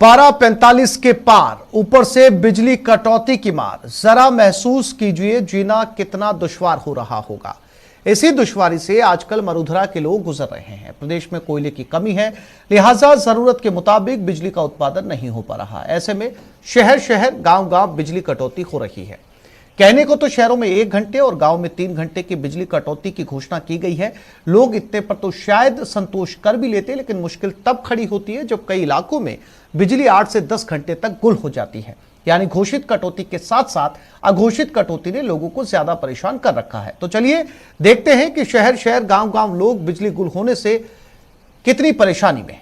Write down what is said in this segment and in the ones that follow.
पारा 45 के पार, ऊपर से बिजली कटौती की मार। जरा महसूस कीजिए जीना कितना दुश्वार हो रहा होगा। इसी दुश्वारी से आजकल मरुधरा के लोग गुजर रहे हैं। प्रदेश में कोयले की कमी है, लिहाजा जरूरत के मुताबिक बिजली का उत्पादन नहीं हो पा रहा। ऐसे में शहर शहर गांव गांव बिजली कटौती हो रही है। कहने को तो शहरों में 1 घंटे और गांव में 3 घंटे की बिजली कटौती की घोषणा की गई है। लोग इतने पर तो शायद संतोष कर भी लेते, लेकिन मुश्किल तब खड़ी होती है जब कई इलाकों में बिजली 8 से 10 घंटे तक गुल हो जाती है। यानी घोषित कटौती के साथ साथ अघोषित कटौती ने लोगों को ज्यादा परेशान कर रखा है। तो चलिए देखते हैं कि शहर शहर गांव गांव लोग बिजली गुल होने से कितनी परेशानी में हैं।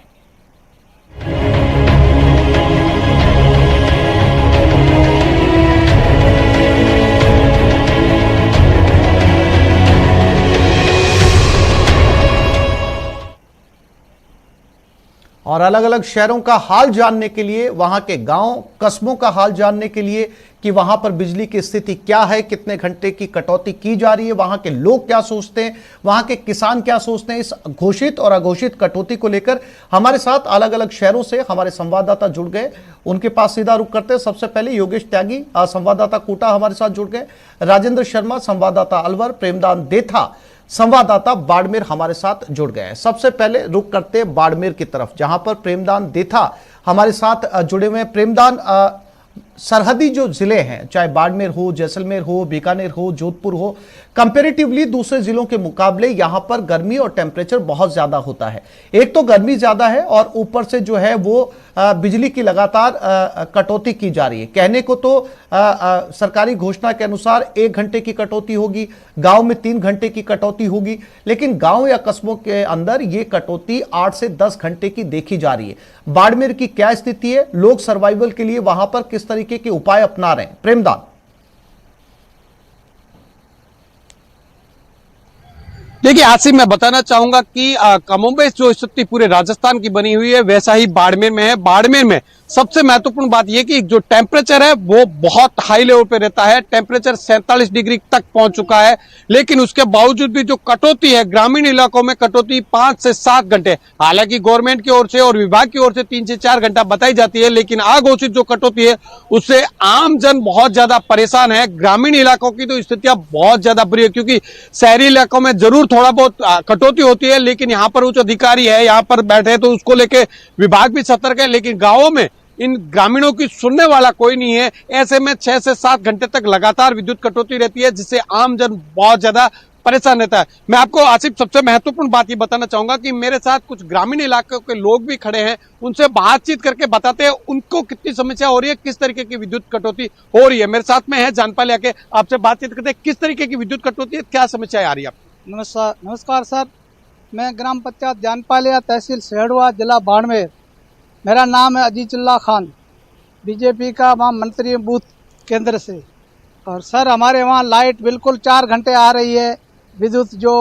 और अलग अलग शहरों का हाल जानने के लिए, वहां के गांव कस्बों का हाल जानने के लिए कि वहां पर बिजली की स्थिति क्या है, कितने घंटे की कटौती की जा रही है, वहां के लोग क्या सोचते हैं, वहां के किसान क्या सोचते हैं, इस घोषित और अघोषित कटौती को लेकर हमारे साथ अलग अलग शहरों से हमारे संवाददाता जुड़ गए। उनके पास सीधा रुख करते हैं। सबसे पहले योगेश त्यागी संवाददाता कोटा हमारे साथ जुड़ गए, राजेंद्र शर्मा संवाददाता अलवर, प्रेमदान देथा संवाददाता बाड़मेर हमारे साथ जुड़ गए हैं। सबसे पहले रुक करते हैं बाड़मेर की तरफ, जहां पर प्रेमदान देथा हमारे साथ जुड़े हुए हैं। प्रेमदान, सरहदी जो जिले हैं, चाहे बाड़मेर हो, जैसलमेर हो, बीकानेर हो, जोधपुर हो, कंपैरेटिवली दूसरे जिलों के मुकाबले यहां पर गर्मी और टेम्परेचर बहुत ज्यादा होता है। एक तो गर्मी ज्यादा है और ऊपर से जो है वो बिजली की लगातार कटौती की जा रही है। कहने को तो सरकारी घोषणा के अनुसार 1 घंटे की कटौती होगी, गांव में 3 घंटे की कटौती होगी, लेकिन गांव या कस्बों के अंदर ये कटौती 8 से 10 घंटे की देखी जा रही है। बाड़मेर की क्या स्थिति है, लोग सर्वाइवल के लिए वहां पर किस तरीके के उपाय अपना रहे हैं? प्रेमदान। देखिए आसिफ, मैं बताना चाहूंगा कि कमोबेश जो स्थिति पूरे राजस्थान की बनी हुई है वैसा ही बाड़मेर में है। बाड़मेर में सबसे महत्वपूर्ण बात यह कि जो टेम्परेचर है वो बहुत हाई लेवल पे रहता है। टेम्परेचर 47 डिग्री तक पहुंच चुका है, लेकिन उसके बावजूद भी जो कटौती है ग्रामीण इलाकों में, कटौती 5 से 7 घंटे, हालांकि गवर्नमेंट की ओर से और विभाग की ओर से 3 से 4 घंटा बताई जाती है, लेकिन अघोषित जो कटौती है उससे आम जन बहुत ज्यादा परेशान है। ग्रामीण इलाकों की तो स्थितियां बहुत ज्यादा बुरी है, क्योंकि शहरी इलाकों में जरूर थोड़ा बहुत कटौती होती है, लेकिन यहाँ पर उच्च अधिकारी है, यहाँ पर बैठे तो उसको लेके विभाग भी सतर्क है, लेकिन गांवों में इन ग्रामीणों की सुनने वाला कोई नहीं है। ऐसे में 6 से 7 घंटे तक लगातार विद्युत कटौती रहती है, जिससे आम जन बहुत ज्यादा परेशान रहता है। मैं आपको आसिफ सबसे महत्वपूर्ण बात ये बताना चाहूंगा कि मेरे साथ कुछ ग्रामीण इलाकों के लोग भी खड़े हैं, उनसे बातचीत करके बताते हैं उनको कितनी समस्या हो रही है, किस तरीके की विद्युत कटौती हो रही है। मेरे साथ में है जानपाल याके, आपसे बातचीत करते हैं किस तरीके की विद्युत कटौती है, क्या समस्या आ रही है आपको? नमस्कार सर, मैं ग्राम पंचायत जानपालिया, तहसील सेहड़वा, जिला बाड़मेर। मेरा नाम है अजीजुल्ला खान, बीजेपी का वहाँ मंत्री बूथ केंद्र से। और सर हमारे वहाँ लाइट बिल्कुल 4 घंटे आ रही है। विद्युत जो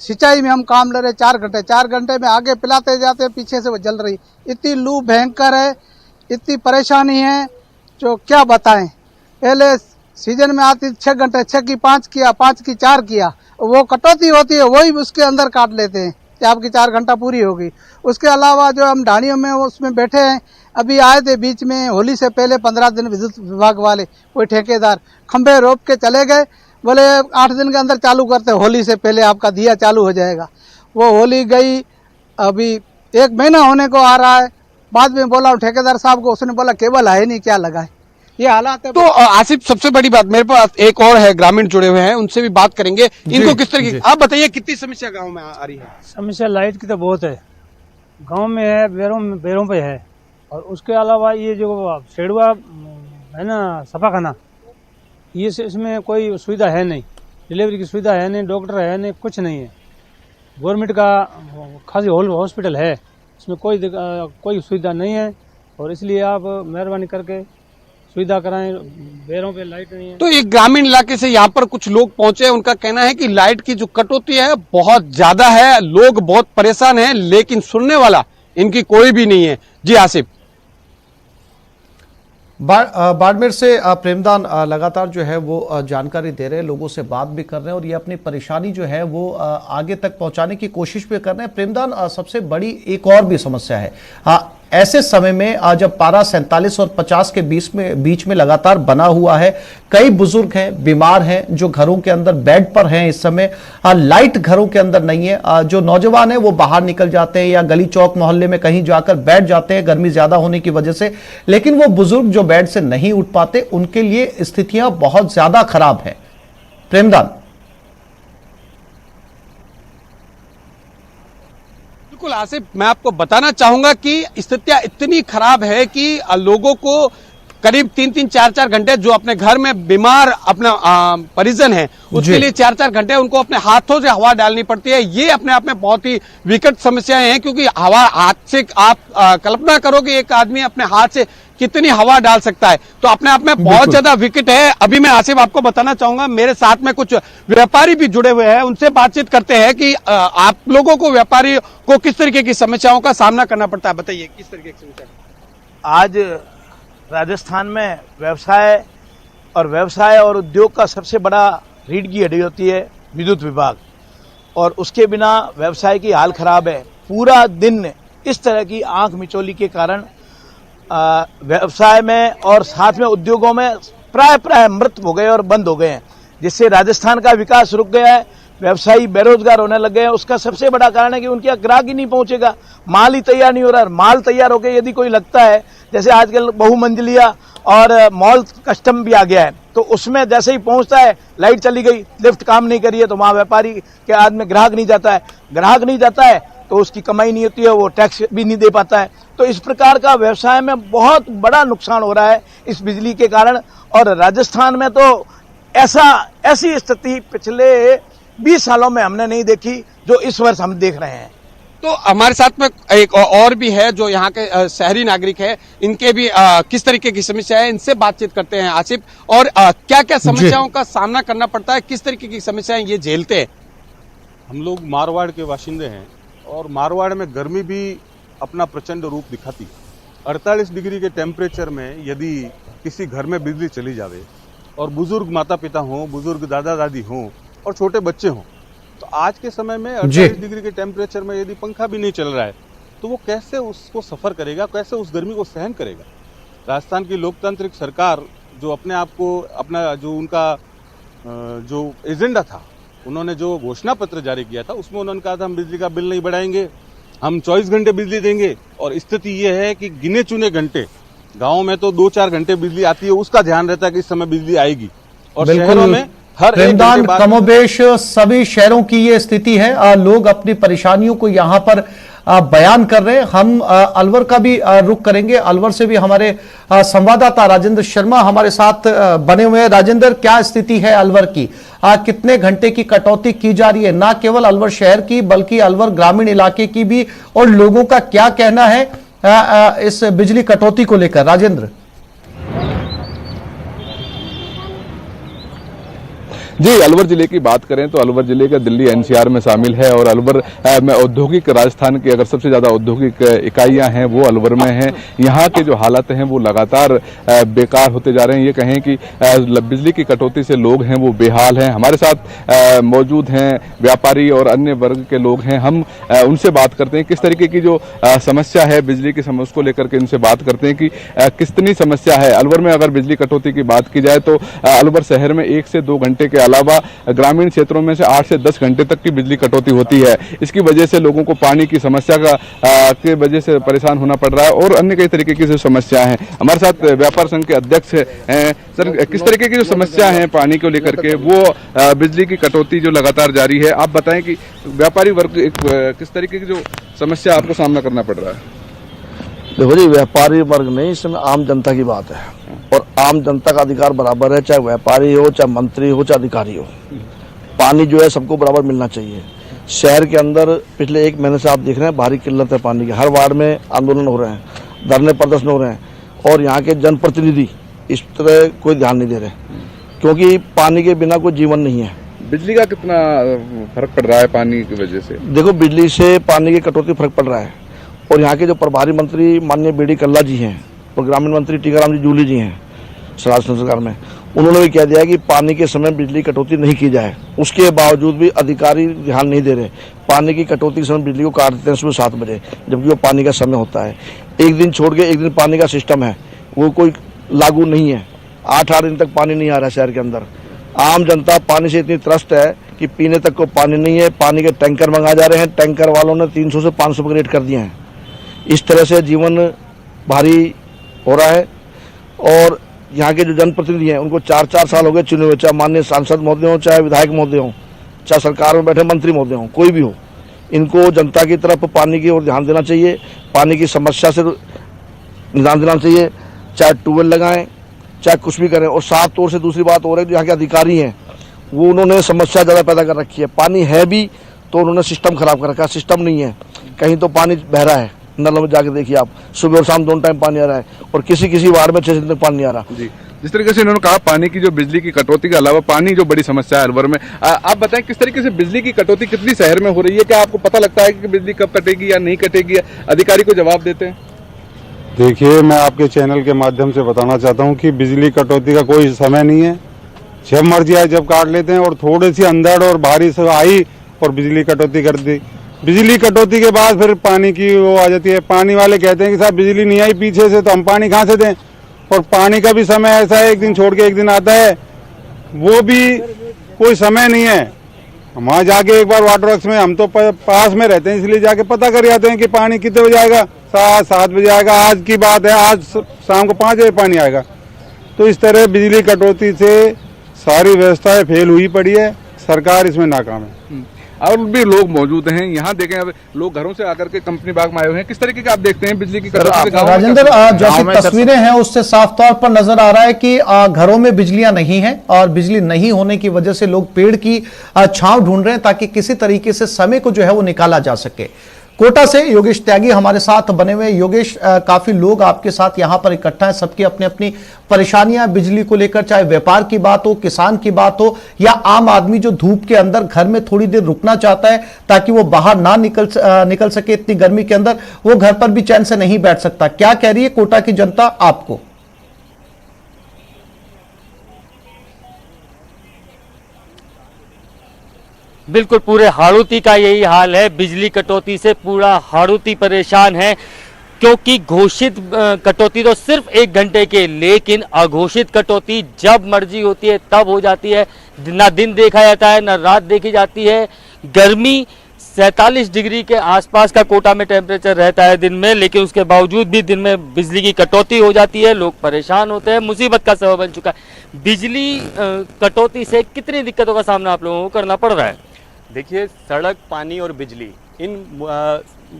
सिंचाई में हम काम ले रहे 4 घंटे में आगे पिलाते जाते हैं, पीछे से वो जल रही। इतनी लू भयंकर है, इतनी परेशानी है जो क्या बताएं। पहले सीजन में आती 6 घंटे, 6 की 5 किया, 5 की 4 किया, वो कटौती होती है वही उसके अंदर काट लेते हैं कि आपकी 4 घंटा पूरी होगी। उसके अलावा जो हम ढाणियों में उसमें बैठे हैं, अभी आए थे बीच में होली से पहले 15 दिन विद्युत विभाग वाले, कोई ठेकेदार खंभे रोप के चले गए, बोले 8 दिन के अंदर चालू करते, होली से पहले आपका दिया चालू हो जाएगा। वो होली गई, अभी 1 महीना होने को आ रहा है। बाद में बोला ठेकेदार साहब को, उसने बोला केबल है नहीं, क्या लगा है। ये हालात है। तो आसिफ सबसे बड़ी बात, मेरे पास एक और है, ग्रामीण जुड़े हुए हैं, उनसे भी बात करेंगे। इनको किस तरीके, आप बताइए कितनी समस्या गांव में आ रही है? समस्या लाइट की तो बहुत है, गांव में है, बेरों पे है। और उसके अलावा ये जो सेड़वा है ना, सफाखाना, ये इसमें कोई सुविधा है नहीं, डिलीवरी की सुविधा है नहीं, डॉक्टर है नहीं, कुछ नहीं है। गवर्नमेंट का खासी हॉस्पिटल है, इसमें कोई सुविधा नहीं है। और इसलिए आप मेहरबानी करके सुविधा कराएं, बेरों पे लाइट नहीं है। तो एक ग्रामीण इलाके से यहाँ पर कुछ लोग पहुंचे, उनका कहना है कि लाइट की जो कटौती है बहुत ज्यादा है, लोग बहुत परेशान हैं, लेकिन सुनने वाला इनकी कोई भी नहीं है। जी आसिफ। बाड़मेर से प्रेमदान लगातार जो है वो जानकारी दे रहे हैं, लोगों से बात भी कर रहे हैं और ये अपनी परेशानी जो है वो आगे तक पहुंचाने की कोशिश भी कर रहे हैं। प्रेमदान, सबसे बड़ी एक और भी समस्या है, ऐसे समय में जब पारा 47 और 50 के बीच में लगातार बना हुआ है, कई बुजुर्ग हैं, बीमार हैं, जो घरों के अंदर बेड पर हैं इस समय, लाइट घरों के अंदर नहीं है, जो नौजवान हैं वो बाहर निकल जाते हैं या गली चौक मोहल्ले में कहीं जाकर बैठ जाते हैं गर्मी ज्यादा होने की वजह से, लेकिन वो बुजुर्ग जो बेड से नहीं उठ पाते, उनके लिए स्थितियां बहुत ज्यादा खराब हैं। प्रेमदान। बिल्कुल आसिफ, मैं आपको बताना चाहूंगा कि स्थितियां इतनी खराब है कि लोगों को करीब 3-3, 4-4 घंटे, जो अपने घर में बीमार अपना परिजन है उसके लिए 4-4 घंटे उनको अपने हाथों से हवा डालनी पड़ती है। ये अपने आप में बहुत ही विकट समस्याएं हैं, क्योंकि हवा हाथ से आप कल्पना करोगे एक आदमी अपने हाथ से कितनी हवा डाल सकता है, तो अपने आप में बहुत ज्यादा विकट है। अभी मैं आसिफ आपको बताना चाहूंगा, मेरे साथ में कुछ व्यापारी भी जुड़े हुए हैं, उनसे बातचीत करते हैं कि आप लोगों को, व्यापारी को किस तरीके की समस्याओं का सामना करना पड़ता है। बताइए किस तरीके की समस्या। आज राजस्थान में व्यवसाय और उद्योग का सबसे बड़ा रीढ़ की हड्डी होती है विद्युत विभाग, और उसके बिना व्यवसाय की हाल खराब है। पूरा दिन इस तरह की आंख मिचौली के कारण व्यवसाय में और साथ में उद्योगों में प्राय मृत हो गए और बंद हो गए हैं, जिससे राजस्थान का विकास रुक गया है। व्यवसायी बेरोजगार होने लग गए हैं। उसका सबसे बड़ा कारण है कि उनके यहाँ ग्राहक ही नहीं पहुंचेगा, माल ही तैयार नहीं हो रहा। माल तैयार होकर यदि कोई लगता है, जैसे आजकल बहुमंजिलिया और मॉल कस्टम भी आ गया है, तो उसमें जैसे ही पहुंचता है लाइट चली गई, लिफ्ट काम नहीं करी है, तो वहां व्यापारी के आदमी ग्राहक नहीं जाता है। ग्राहक नहीं जाता है तो उसकी कमाई नहीं होती है, वो टैक्स भी नहीं दे पाता है। तो इस प्रकार का व्यवसाय में बहुत बड़ा नुकसान हो रहा है इस बिजली के कारण। और राजस्थान में तो ऐसी स्थिति पिछले 20 सालों में हमने नहीं देखी जो इस वर्ष हम देख रहे हैं। तो हमारे साथ में एक और भी है जो यहाँ के शहरी नागरिक है, इनके भी किस तरीके की समस्या है, इनसे बातचीत करते हैं आसिफ। और क्या क्या समस्याओं का सामना करना पड़ता है, किस तरीके की समस्याएं ये झेलते हैं। हम लोग मारवाड़ के बाशिंदे हैं और मारवाड़ में गर्मी भी अपना प्रचंड रूप दिखाती है। 48 डिग्री के टेम्परेचर में यदि किसी घर में बिजली चली जावे और बुजुर्ग माता पिता हों, बुजुर्ग दादा दादी हों और छोटे बच्चे हों, तो आज के समय में 48 डिग्री के टेम्परेचर में यदि पंखा भी नहीं चल रहा है तो वो कैसे उसको सफ़र करेगा, कैसे उस गर्मी को सहन करेगा। राजस्थान की लोकतांत्रिक सरकार जो अपने आप को अपना जो उनका जो एजेंडा था, उन्होंने जो घोषणा पत्र जारी किया था उसमें उन्होंने कहा था हम बिजली का बिल नहीं बढ़ाएंगे, हम 24 घंटे बिजली देंगे। और स्थिति ये है कि गिने चुने घंटे, गाँव में तो 2-4 घंटे बिजली आती है, उसका ध्यान रहता है कि इस समय बिजली आएगी, और शहरों में प्रेमदान, कमोबेश सभी शहरों की ये स्थिति है। लोग अपनी परेशानियों को यहाँ पर बयान कर रहे हैं। हम अलवर का भी रुख करेंगे। अलवर से भी हमारे संवाददाता राजेंद्र शर्मा हमारे साथ बने हुए हैं। राजेंद्र, क्या स्थिति है अलवर की? कितने घंटे की कटौती की जा रही है, ना केवल अलवर शहर की बल्कि अलवर ग्रामीण इलाके की भी, और लोगों का क्या कहना है इस बिजली कटौती को लेकर? राजेंद्र जी, अलवर जिले की बात करें तो अलवर जिले का दिल्ली एनसीआर में शामिल है, और अलवर में औद्योगिक, राजस्थान की अगर सबसे ज़्यादा औद्योगिक इकाइयां हैं वो अलवर में हैं। यहाँ के जो हालात हैं वो लगातार बेकार होते जा रहे हैं। ये कहें कि बिजली की कटौती से लोग हैं वो बेहाल हैं। हमारे साथ मौजूद हैं व्यापारी और अन्य वर्ग के लोग हैं। हम उनसे बात करते हैं किस तरीके की जो समस्या है बिजली की समस्या को लेकर के, उनसे बात करते हैं कि कितनी समस्या है अलवर में। अगर बिजली कटौती की बात की जाए तो अलवर शहर में 1 से 2 घंटे के अलावा ग्रामीण क्षेत्रों में से 8 से 10 घंटे तक की बिजली कटौती होती है। इसकी वजह से लोगों को पानी की समस्या के वजह से परेशान होना पड़ रहा है, और अन्य कई तरीके की जो समस्या हैं। हमारे साथ व्यापार संघ के अध्यक्ष हैं। सर, किस तरीके की जो समस्या है पानी को लेकर के, वो बिजली की कटौती जो लगातार जारी है, आप बताएं कि व्यापारी वर्ग किस तरीके की जो समस्या आपको सामना करना पड़ रहा है? देखो जी, व्यापारी वर्ग नहीं, इसमें आम जनता की बात है, और आम जनता का अधिकार बराबर है, चाहे व्यापारी हो, चाहे मंत्री हो, चाहे अधिकारी हो। पानी जो है सबको बराबर मिलना चाहिए। शहर के अंदर पिछले 1 महीने से आप देख रहे हैं भारी किल्लत है पानी की। हर वार्ड में आंदोलन हो रहे हैं, धरने प्रदर्शन हो रहे हैं, और यहाँ के जनप्रतिनिधि इस तरह कोई ध्यान नहीं दे रहे, क्योंकि पानी के बिना कोई जीवन नहीं है। बिजली का कितना फर्क पड़ रहा है पानी की वजह से? देखो, बिजली से पानी की कटौती फर्क पड़ रहा है, और यहाँ के जो प्रभारी मंत्री माननीय बीडी कल्ला जी हैं और ग्रामीण मंत्री टीकाराम जी जूली जी हैं राजस्थान सरकार में, उन्होंने भी कह दिया कि पानी के समय बिजली कटौती नहीं की जाए। उसके बावजूद भी अधिकारी ध्यान नहीं दे रहे। पानी की कटौती के समय बिजली को काट देते हैं सुबह 7 बजे, जबकि वो पानी का समय होता है। एक दिन छोड़ के एक दिन पानी का सिस्टम है, वो कोई लागू नहीं है। 8 दिन तक पानी नहीं आ रहा शहर के अंदर। आम जनता पानी से इतनी त्रस्त है कि पीने तक को पानी नहीं है। पानी के टैंकर मंगा जा रहे हैं, टैंकर वालों ने 300 से 500 रुपये रेट कर दिए हैं। इस तरह से जीवन भारी हो रहा है। और यहाँ के जो जनप्रतिनिधि हैं उनको 4-4 साल हो गए चुने हुए, चाहे माननीय सांसद महोदय हों, चाहे विधायक महोदय हों, चाहे सरकार में बैठे मंत्री महोदय हों, कोई भी हो, इनको जनता की तरफ पानी की ओर ध्यान देना चाहिए। पानी की समस्या से निदान देना चाहिए, चाहे ट्यूबवेल लगाएं, चाहे कुछ भी करें। और साफ तौर से दूसरी बात और है, जो यहाँ के अधिकारी हैं वो उन्होंने समस्या ज़्यादा पैदा कर रखी है। पानी है भी तो उन्होंने सिस्टम खराब कर रखा है। सिस्टम नहीं है, कहीं तो पानी बह रहा है, नलों में जाके देखिए आप, सुबह और शाम दोनों टाइम पानी आ रहा है, और किसी वार्ड में 6 दिन तक पानी नहीं आ रहा। जी, जिस तरीके से इन्होंने कहा पानी की जो बिजली की कटौती के अलावा पानी जो बड़ी समस्या है अलवर में, आप बताएं किस तरीके से बिजली की कटौती कितनी शहर में हो रही है? क्या आपको पता लगता है कि बिजली कब कटेगी या नहीं कटेगी? अधिकारी को जवाब देते हैं? देखिए, मैं आपके चैनल के माध्यम से बताना चाहता हूं कि बिजली कटौती का कोई समय नहीं है। जब मर्जी आए जब काट लेते हैं। और थोड़ी सी अंधड़ और बारिश आई और बिजली कटौती कर दी। बिजली कटौती के बाद फिर पानी की वो आ जाती है। पानी वाले कहते हैं कि साहब बिजली नहीं आई पीछे से, तो हम पानी कहाँ से दें? और पानी का भी समय ऐसा है, एक दिन छोड़ के एक दिन आता है, वो भी कोई समय नहीं है। वहाँ जाके एक बार वाटर वर्क्स में, हम तो पास में रहते हैं इसलिए जाके पता कर आते हैं कि पानी कितने बजे आएगा। 7 बजे आएगा। आज की बात है, आज शाम को 5 बजे पानी आएगा। तो इस तरह बिजली कटौती से सारी व्यवस्थाएं फेल हुई पड़ी है। सरकार इसमें नाकाम है। और भी लोग मौजूद हैं यहाँ। देखें, अब लोग घरों से आकर के कंपनी बाग में आए हुए हैं। किस तरीके का आप देखते हैं बिजली की कटौती? राजेंद्र, जो कि तस्वीरें हैं उससे साफ तौर पर नजर आ रहा है कि घरों में बिजलियां नहीं हैं, और बिजली नहीं होने की वजह से लोग पेड़ की छांव ढूंढ रहे हैं ताकि किसी तरीके से समय को जो है वो निकाला जा सके। कोटा से योगेश त्यागी हमारे साथ बने हुए। योगेश, काफी लोग आपके साथ यहां पर इकट्ठा हैं, सबकी अपनी अपनी परेशानियां बिजली को लेकर, चाहे व्यापार की बात हो, किसान की बात हो, या आम आदमी जो धूप के अंदर घर में थोड़ी देर रुकना चाहता है ताकि वो बाहर ना निकल सके इतनी गर्मी के अंदर, वो घर पर भी चैन से नहीं बैठ सकता। क्या कह रही है कोटा की जनता आपको? बिल्कुल, पूरे हाड़ौती का यही हाल है। बिजली कटौती से पूरा हाड़ौती परेशान है, क्योंकि घोषित कटौती तो सिर्फ 1 घंटे के, लेकिन अघोषित कटौती जब मर्जी होती है तब हो जाती है। ना दिन देखा जाता है, ना रात देखी जाती है। गर्मी 47 डिग्री के आसपास का कोटा में टेम्परेचर रहता है दिन में, लेकिन उसके बावजूद भी दिन में बिजली की कटौती हो जाती है। लोग परेशान होते हैं, मुसीबत का सबब बन चुका है। बिजली कटौती से कितनी दिक्कतों का सामना आप लोगों को करना पड़ रहा है? देखिए, सड़क, पानी और बिजली, इन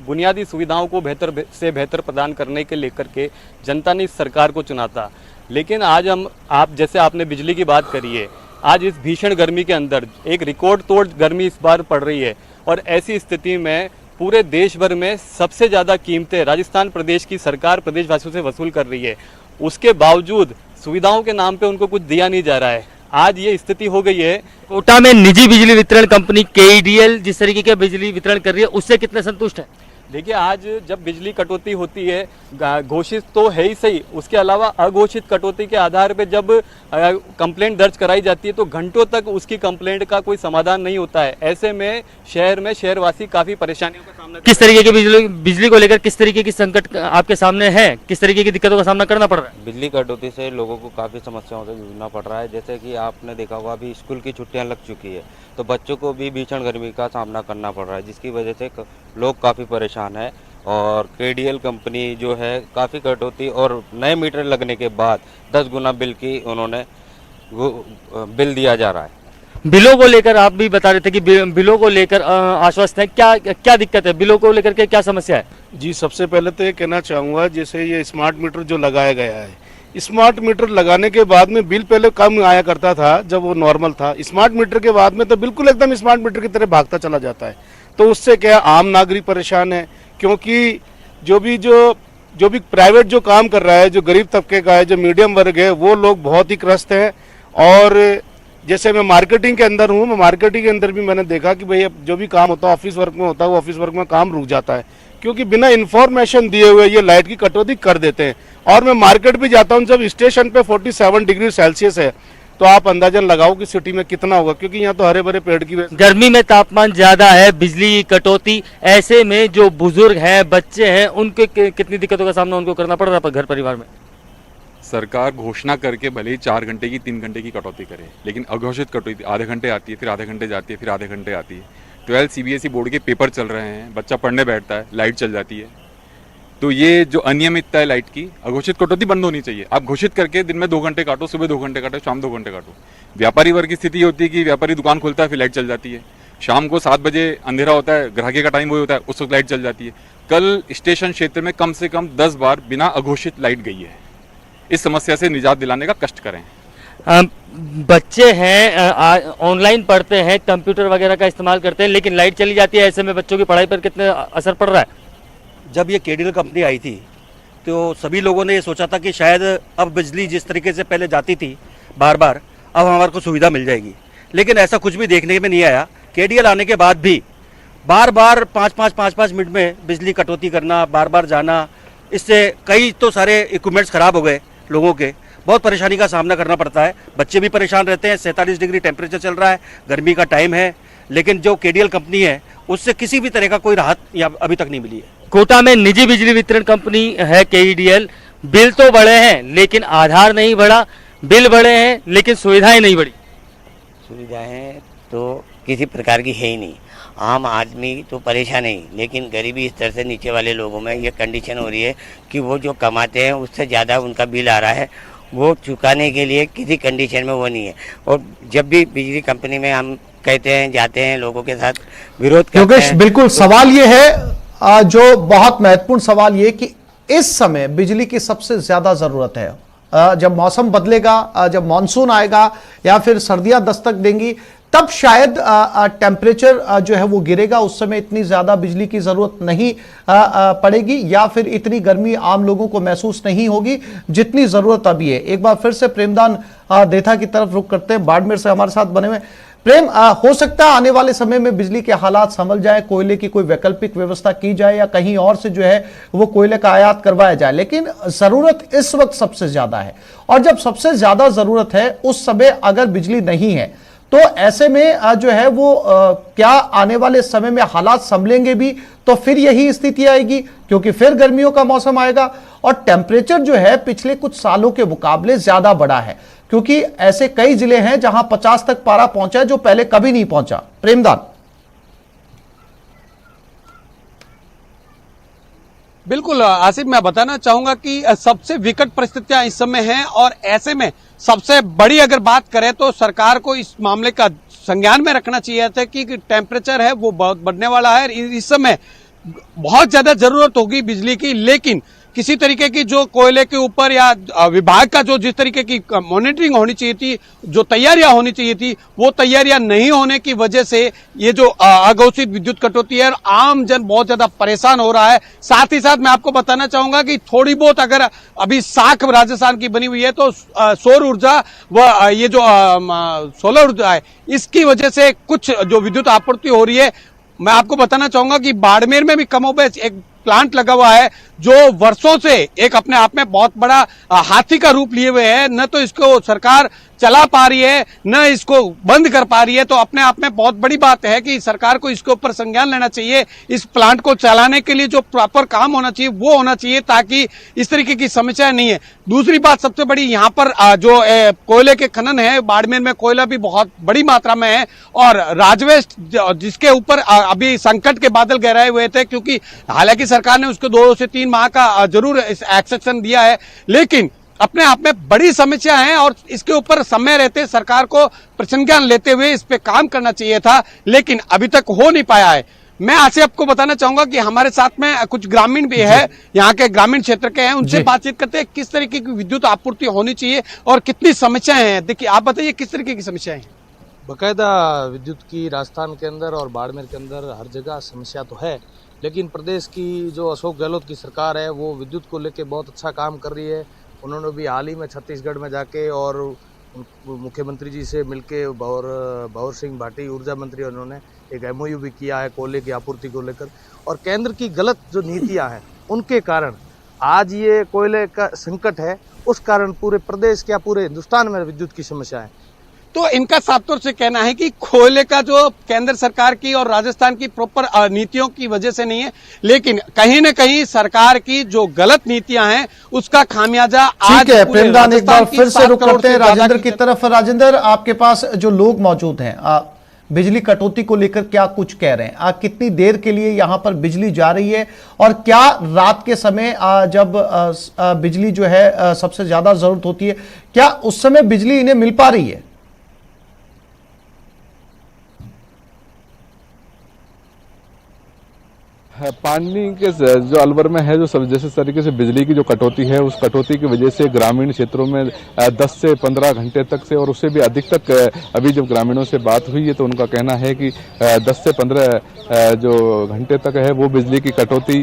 बुनियादी सुविधाओं को बेहतर से बेहतर प्रदान करने के लेकर के जनता ने इस सरकार को चुना था। लेकिन आज आप जैसे आपने बिजली की बात करी है, आज इस भीषण गर्मी के अंदर एक रिकॉर्ड तोड़ गर्मी इस बार पड़ रही है, और ऐसी स्थिति में पूरे देश भर में सबसे ज़्यादा कीमतें राजस्थान प्रदेश की सरकार प्रदेशवासियों से वसूल कर रही है। उसके बावजूद सुविधाओं के नाम पे उनको कुछ दिया नहीं जा रहा है। आज ये स्थिति हो गई है। कोटा में निजी बिजली वितरण कंपनी KEDL जिस तरीके के बिजली वितरण कर रही है, उससे कितने संतुष्ट है? देखिए, आज जब बिजली कटौती होती है, घोषित तो है ही सही, उसके अलावा अघोषित कटौती के आधार पे जब कंप्लेंट दर्ज कराई जाती है तो घंटों तक उसकी कंप्लेंट का कोई समाधान नहीं होता है। ऐसे में शहरवासी काफी परेशानियों का सामना। किस तरीके की बिजली को लेकर किस तरीके की संकट आपके सामने है? किस तरीके की दिक्कतों का सामना करना पड़ रहा है? बिजली कटौती से लोगों को काफ़ी समस्याओं से जूझना पड़ रहा है। जैसे कि आपने देखा होगा, अभी स्कूल की छुट्टियां लग चुकी है, तो बच्चों को भी भीषण गर्मी का सामना करना पड़ रहा है, जिसकी वजह से लोग काफ़ी परेशान है। और KEDL कंपनी जो है काफ़ी कटौती और नए मीटर लगने के बाद 10 गुना बिल की उन्होंने बिल दिया जा रहा है। बिलों को लेकर आप भी बता रहे थे कि बिलों को लेकर आश्वस्त है। क्या दिक्कत है? बिलों को लेकर के क्या समस्या है? जी, सबसे पहले तो ये कहना चाहूँगा, जैसे ये स्मार्ट मीटर जो लगाया गया है, स्मार्ट मीटर लगाने के बाद में बिल पहले कम आया करता था जब वो नॉर्मल था। स्मार्ट मीटर के बाद में तो बिल्कुल एकदम स्मार्ट मीटर की तरह भागता चला जाता है। तो उससे क्या आम नागरिक परेशान है, क्योंकि जो भी प्राइवेट जो काम कर रहा है, जो गरीब तबके का है, जो मीडियम वर्ग है, वो लोग बहुत ही त्रस्त हैं। और जैसे मैं मार्केटिंग के अंदर हूँ, मैं मार्केटिंग के अंदर भी मैंने देखा कि भाई जो भी काम होता है ऑफिस वर्क में होता है, वो ऑफिस वर्क में काम रुक जाता है, क्योंकि बिना इन्फॉर्मेशन दिए हुए ये लाइट की कटौती कर देते हैं। और मैं मार्केट भी जाता हूँ, जब स्टेशन पे 47 डिग्री सेल्सियस है, तो आप अंदाजन लगाओ कि सिटी में कितना होगा, क्योंकि यहाँ तो हरे भरे पेड़ की वजह गर्मी में तापमान ज्यादा है, बिजली की कटौती, ऐसे में जो बुजुर्ग हैं, बच्चे हैं, उनके कितनी दिक्कतों का सामना उनको करना पड़ रहा है घर परिवार में। सरकार घोषणा करके भले ही 4 घंटे की 3 घंटे की कटौती करे, लेकिन अघोषित कटौती आधे घंटे आती है, फिर आधे घंटे जाती है, फिर आधे घंटे आती है। 12 CBSE बोर्ड के पेपर चल रहे हैं, बच्चा पढ़ने बैठता है, लाइट चल जाती है। तो ये जो अनियमितता है लाइट की, अघोषित कटौती बंद होनी चाहिए। आप घोषित करके दिन में 2 घंटे काटो, सुबह 2 घंटे काटो, शाम 2 घंटे काटो। व्यापारी वर्ग की स्थिति होती है कि व्यापारी दुकान खोलता है, फिर लाइट चल जाती है। शाम को 7 बजे अंधेरा होता है, ग्राहकी का टाइम वही होता है, उस वक्त लाइट चल जाती है। कल स्टेशन क्षेत्र में कम से कम 10 बार बिना अघोषित लाइट गई है। इस समस्या से निजात दिलाने का कष्ट करें। बच्चे हैं, ऑनलाइन पढ़ते हैं, कंप्यूटर वगैरह का इस्तेमाल करते हैं, लेकिन लाइट चली जाती है, ऐसे में बच्चों की पढ़ाई पर कितने असर पड़ रहा है। जब ये केडीएल कंपनी आई थी तो सभी लोगों ने ये सोचा था कि शायद अब बिजली जिस तरीके से पहले जाती थी बार बार, अब हमारे को सुविधा मिल जाएगी, लेकिन ऐसा कुछ भी देखने में नहीं आया। केडीएल आने के बाद भी बार बार 5-5 मिनट में बिजली कटौती करना, बार बार जाना, इससे कई तो सारे इक्विपमेंट्स खराब हो गए लोगों के, बहुत परेशानी का सामना करना पड़ता है। बच्चे भी परेशान रहते हैं, 47 डिग्री टेम्परेचर चल रहा है, गर्मी का टाइम है, लेकिन जो केडीएल कंपनी है उससे किसी भी तरह का कोई राहत अभी तक नहीं मिली है। कोटा में निजी बिजली वितरण कंपनी है केईडीएल, बिल तो बढ़े हैं लेकिन आधार नहीं बढ़ा, बिल बढ़े हैं लेकिन सुविधाएं नहीं बढ़ी। सुविधाएं तो किसी प्रकार की है ही नहीं, आम आदमी तो परेशान है, लेकिन गरीबी स्तर से नीचे वाले लोगों में ये कंडीशन हो रही है कि वो जो कमाते हैं उससे ज़्यादा उनका बिल आ रहा है, वो चुकाने के लिए किसी कंडीशन में वो नहीं है। और जब भी बिजली कंपनी में हम कहते हैं, जाते हैं, लोगों के साथ विरोध करते हैं। बिल्कुल सवाल ये है, जो बहुत महत्वपूर्ण सवाल ये कि इस समय बिजली की सबसे ज्यादा जरूरत है। जब मौसम बदलेगा, जब मानसून आएगा या फिर सर्दियां दस्तक देंगी, तब शायद टेम्परेचर जो है वो गिरेगा, उस समय इतनी ज्यादा बिजली की जरूरत नहीं पड़ेगी या फिर इतनी गर्मी आम लोगों को महसूस नहीं होगी जितनी जरूरत अभी है। एक बार फिर से प्रेमदान देथा की तरफ रुख करते हैं, बाड़मेर से हमारे साथ बने हुए। प्रेम, हो सकता है आने वाले समय में बिजली के हालात संभल जाए, कोयले की कोई वैकल्पिक व्यवस्था की जाए या कहीं और से जो है वो कोयले का आयात करवाया जाए, लेकिन जरूरत इस वक्त सबसे ज्यादा है। और जब सबसे ज्यादा जरूरत है उस समय अगर बिजली नहीं है तो ऐसे में जो है वो क्या आने वाले समय में हालात संभलेंगे भी, तो फिर यही स्थिति आएगी क्योंकि फिर गर्मियों का मौसम आएगा और टेम्परेचर जो है पिछले कुछ सालों के मुकाबले ज्यादा बढ़ा है, क्योंकि ऐसे कई जिले हैं जहां 50 तक पारा पहुंचा है जो पहले कभी नहीं पहुंचा। प्रेमदान। बिल्कुल आसिफ, मैं बताना चाहूंगा कि सबसे विकट परिस्थितियां इस समय हैं और ऐसे में सबसे बड़ी अगर बात करें तो सरकार को इस मामले का संज्ञान में रखना चाहिए था कि टेम्परेचर है वो बहुत बढ़ने वाला है, इस समय बहुत ज्यादा जरूरत होगी बिजली की, लेकिन किसी तरीके की जो कोयले के ऊपर या विभाग का जो जिस तरीके की मॉनिटरिंग होनी चाहिए थी, जो तैयारियां होनी चाहिए थी, वो तैयारियां नहीं होने की वजह से ये जो अघोषित विद्युत कटौती है, आम जन बहुत ज्यादा परेशान हो रहा है। साथ ही साथ मैं आपको बताना चाहूंगा कि थोड़ी बहुत अगर अभी साख राजस्थान की बनी हुई है तो सौर ऊर्जा व ये जो सोलर ऊर्जा है, इसकी वजह से कुछ जो विद्युत आपूर्ति हो रही है। मैं आपको बताना चाहूंगा कि बाड़मेर में भी कमोबेश एक प्लांट लगा हुआ है जो वर्षों से एक अपने आप में बहुत बड़ा हाथी का रूप लिए हुए है, न तो इसको सरकार चला पा रही है न इसको बंद कर पा रही है। तो अपने आप में बहुत बड़ी बात है कि सरकार को इसके ऊपर संज्ञान लेना चाहिए। इस प्लांट को चलाने के लिए जो प्रॉपर काम होना चाहिए वो होना चाहिए ताकि इस तरीके की समस्या नहीं है। दूसरी बात सबसे बड़ी, यहाँ पर जो कोयले के खनन है, बाड़मेर में कोयला भी बहुत बड़ी मात्रा में है और राजवेस्ट जिसके ऊपर अभी संकट के बादल गहराए हुए थे, क्योंकि हालांकि सरकार ने उसको 2 से 3 माह का जरूर एक्सेप्शन दिया है, लेकिन अपने आप में बड़ी समस्या है और इसके ऊपर समय रहते सरकार को संज्ञान लेते हुए इस पे काम करना चाहिए था, लेकिन अभी तक हो नहीं पाया है। मैं आज आपको बताना चाहूंगा कि हमारे साथ में कुछ ग्रामीण भी है, यहाँ के ग्रामीण क्षेत्र के हैं, उनसे बातचीत करते हैं किस तरीके की विद्युत आपूर्ति होनी चाहिए और कितनी समस्याएं हैं। देखिए, आप बताइए किस तरीके की समस्याएं हैं। बाकायदा विद्युत की राजस्थान के अंदर और बाड़मेर के अंदर हर जगह समस्या तो है, लेकिन प्रदेश की जो अशोक गहलोत की सरकार है वो विद्युत को लेके बहुत अच्छा काम कर रही है। उन्होंने भी हाल ही में छत्तीसगढ़ में जाके और मुख्यमंत्री जी से मिलके भंवर सिंह भाटी ऊर्जा मंत्री, उन्होंने एक MOU भी किया है कोयले की आपूर्ति को लेकर। और केंद्र की गलत जो नीतियां हैं उनके कारण आज ये कोयले का संकट है, उस कारण पूरे प्रदेश क्या पूरे हिंदुस्तान में विद्युत की समस्या है। तो इनका साफ तौर से कहना है कि कोयले का जो केंद्र सरकार की और राजस्थान की प्रॉपर नीतियों की वजह से नहीं है, लेकिन कहीं न कहीं सरकार की जो गलत नीतियां हैं उसका खामियाजा ठीक है। प्रेमदान, एक बार फिर से रुक करते हैं राजेंद्र की तरफ। राजेंद्र, आपके पास जो लोग मौजूद हैं, बिजली कटौती को लेकर क्या कुछ कह रहे हैं? कितनी देर के लिए यहां पर बिजली जा रही है, और क्या रात के समय जब बिजली जो है सबसे ज्यादा जरूरत होती है, क्या उस समय बिजली इन्हें मिल पा रही है? पानी के जो अलवर में है, जो सब जैसे तरीके से बिजली की जो कटौती है, उस कटौती की वजह से ग्रामीण क्षेत्रों में 10 से 15 घंटे तक से और उससे भी अधिक तक, अभी जब ग्रामीणों से बात हुई है तो उनका कहना है कि 10 से 15 जो घंटे तक है वो बिजली की कटौती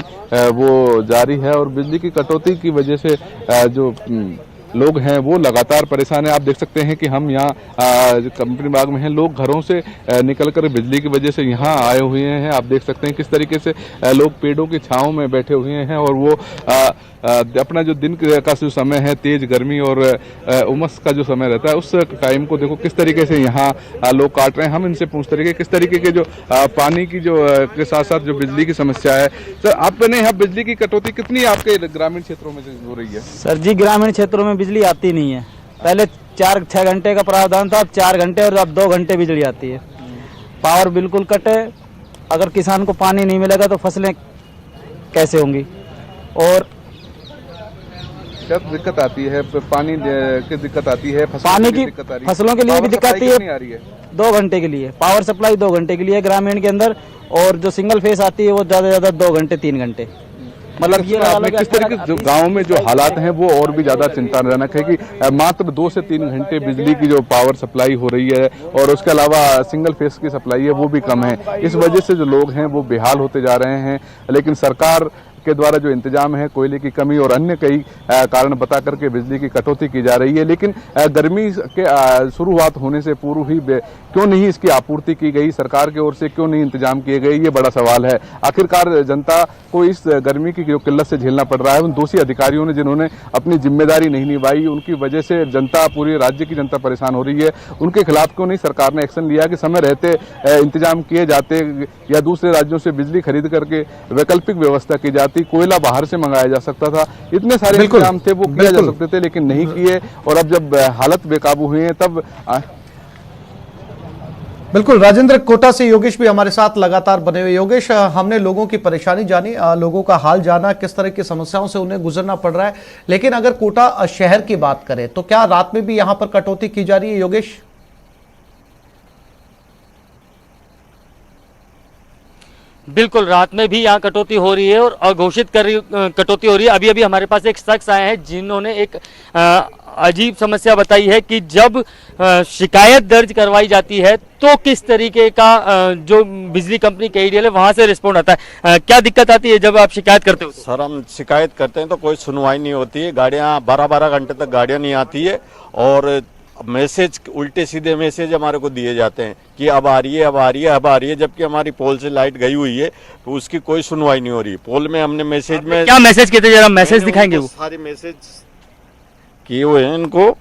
वो जारी है। और बिजली की कटौती की वजह से जो लोग हैं वो लगातार परेशान है। आप देख सकते हैं कि हम यहाँ कंपनी बाग में हैं, लोग घरों से निकलकर बिजली की वजह से यहाँ आए हुए हैं। आप देख सकते हैं किस तरीके से लोग पेड़ों की छांव में बैठे हुए हैं और वो अपना जो दिन का जो समय है, तेज गर्मी और उमस का जो समय रहता है, उस टाइम को देखो किस तरीके से यहाँ लोग काट रहे हैं। हम इनसे पूछते रहे किस तरीके के जो पानी की जो के साथ साथ जो बिजली की समस्या है। सर, आपने यहाँ बिजली की कटौती कितनी आपके ग्रामीण क्षेत्रों में हो रही है? सर जी, ग्रामीण क्षेत्रों में बिजली आती नहीं है। पहले 4-6 घंटे का प्रावधान था, अब 4 घंटे और अब 2 घंटे बिजली आती है। पावर बिल्कुल कट है। अगर किसान को पानी नहीं मिलेगा तो फसलें कैसे होंगी? और क्या दिक्कत आती है? पानी की दिक्कत आती है, पानी की फसलों के लिए भी दिक्कत आती है। 2 घंटे के लिए पावर सप्लाई 2 घंटे के लिए ग्रामीण के अंदर, और जो सिंगल फेस आती है वो ज्यादा से ज्यादा 2 घंटे 3 घंटे। मतलब ये किस तरीके से जो गांव में जो हालात हैं वो और भी ज्यादा चिंताजनक है कि मात्र 2 से 3 घंटे बिजली की जो पावर सप्लाई हो रही है और उसके अलावा सिंगल फेस की सप्लाई है वो भी कम है। इस वजह से जो लोग हैं वो बेहाल होते जा रहे हैं। लेकिन सरकार के द्वारा जो इंतजाम है, कोयले की कमी और अन्य कई कारण बता करके बिजली की कटौती की जा रही है। लेकिन गर्मी के शुरुआत होने से पूर्व ही क्यों नहीं इसकी आपूर्ति की गई, सरकार की ओर से क्यों नहीं इंतजाम किए गए, ये बड़ा सवाल है। आखिरकार जनता को इस गर्मी की जो किल्लत से झेलना पड़ रहा है, उन दोषी अधिकारियों ने जिन्होंने अपनी जिम्मेदारी नहीं निभाई, उनकी वजह से जनता, पूरे राज्य की जनता परेशान हो रही है। उनके खिलाफ क्यों नहीं सरकार ने एक्शन लिया कि समय रहते इंतजाम किए जाते, या दूसरे राज्यों से बिजली खरीद करके वैकल्पिक व्यवस्था की जाती, कोयला बाहर से मंगाया जा सकता था। इतने सारे इंतजाम थे वो किया जा सकते थे, लेकिन नहीं किए। और अब जब हालत बेकाबू हुई है तब बिल्कुल। राजेंद्र, कोटा से योगेश भी हमारे साथ लगातार बने हुए। योगेश, हमने लोगों की परेशानी जानी, लोगों का हाल जाना, किस तरह की समस्याओं से उन्हें गुजरना पड़ रहा है, लेकिन अगर कोटा शहर की बात करें तो क्या रात में भी यहां पर कटौती की जा रही है? योगेश, बिल्कुल, रात में भी यहाँ कटौती हो रही है और अघोषित कटौती हो रही है। अभी अभी हमारे पास एक शख्स आए हैं जिन्होंने एक अजीब समस्या बताई है कि जब शिकायत दर्ज करवाई जाती है तो किस तरीके का जो बिजली कंपनी KEDL है वहां से रिस्पॉन्ड आता है। क्या दिक्कत आती है जब आप शिकायत करते हो? सर, हम शिकायत करते हैं तो कोई सुनवाई नहीं होती है। गाड़ियाँ 12-12 घंटे तक गाड़ियाँ नहीं आती है और मैसेज, उल्टे सीधे मैसेज हमारे को दिए जाते हैं कि अब आ रही है, अब आ रही है, अब आ रही है, जबकि हमारी पोल से लाइट गई हुई है तो उसकी कोई सुनवाई नहीं हो रही। पोल में हमने मैसेज में क्या मैसेज किए थे, जरा मैसेज दिखाएंगे? वो सारे मैसेज किए हुए हैं इनको,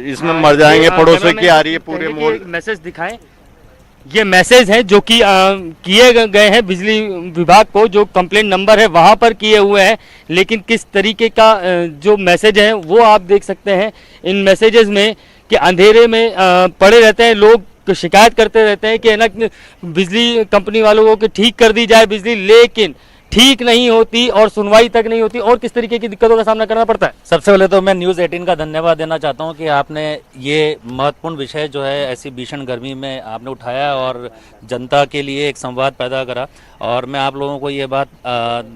इसमें मर जाएंगे पड़ोसियों की आ रही है पूरे मोहल्ले। मैसेज दिखाएं। ये मैसेज है जो कि किए गए हैं बिजली विभाग को, जो कंप्लेंट नंबर है वहां पर किए हुए हैं, लेकिन किस तरीके का जो मैसेज है वो आप देख सकते हैं इन मैसेजेस में कि अंधेरे में पड़े रहते हैं लोग, शिकायत करते रहते हैं कि ना बिजली कंपनी वालों को कि ठीक कर दी जाए बिजली, लेकिन ठीक नहीं होती और सुनवाई तक नहीं होती। और किस तरीके की दिक्कतों का सामना करना पड़ता है। सबसे पहले तो मैं न्यूज़ 18 का धन्यवाद देना चाहता हूं कि आपने ये महत्वपूर्ण विषय जो है ऐसी भीषण गर्मी में आपने उठाया और जनता के लिए एक संवाद पैदा करा। और मैं आप लोगों को ये बात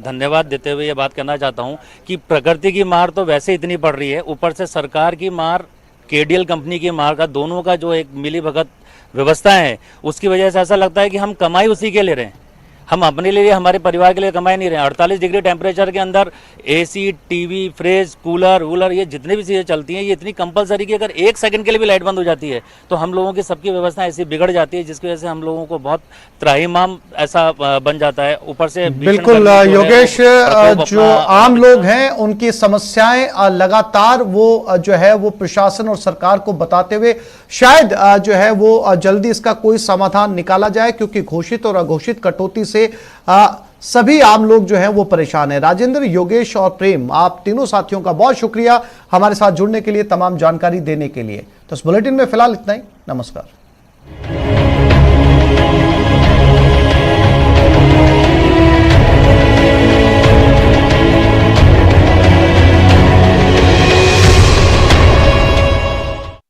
धन्यवाद देते हुए ये बात कहना चाहता हूँ कि प्रकृति की मार तो वैसे इतनी पड़ रही है, ऊपर से सरकार की मार, KEDL कंपनी की मार का, दोनों का जो एक मिली भगत व्यवस्था है उसकी वजह से ऐसा लगता है कि हम कमाई उसी के ले रहे हैं। हम अपने लिए हमारे परिवार के लिए कमाए नहीं रहे हैं। 48 डिग्री टेम्परेचर के अंदर AC, TV, fridge, cooler Wular ये जितनी भी चीज़ें चलती हैं ये इतनी कंपलसरी कि अगर 1 सेकंड के लिए भी लाइट बंद हो जाती है तो हम लोगों की सबकी व्यवस्था ऐसी बिगड़ जाती है जिसकी वजह से हम लोगों को बहुत त्राहिमाम ऐसा बन जाता है। ऊपर से बिल्कुल योगेश, जो आम लोग हैं उनकी समस्याएं लगातार वो जो है वो प्रशासन और सरकार को बताते हुए शायद जो है वो जल्दी इसका कोई समाधान निकाला जाए, क्योंकि घोषित और अघोषित कटौती से सभी आम लोग जो हैं वो परेशान हैं। राजेंद्र, योगेश और प्रेम, आप तीनों साथियों का बहुत शुक्रिया हमारे साथ जुड़ने के लिए, तमाम जानकारी देने के लिए। तो इस बुलेटिन में फिलहाल इतना ही। नमस्कार।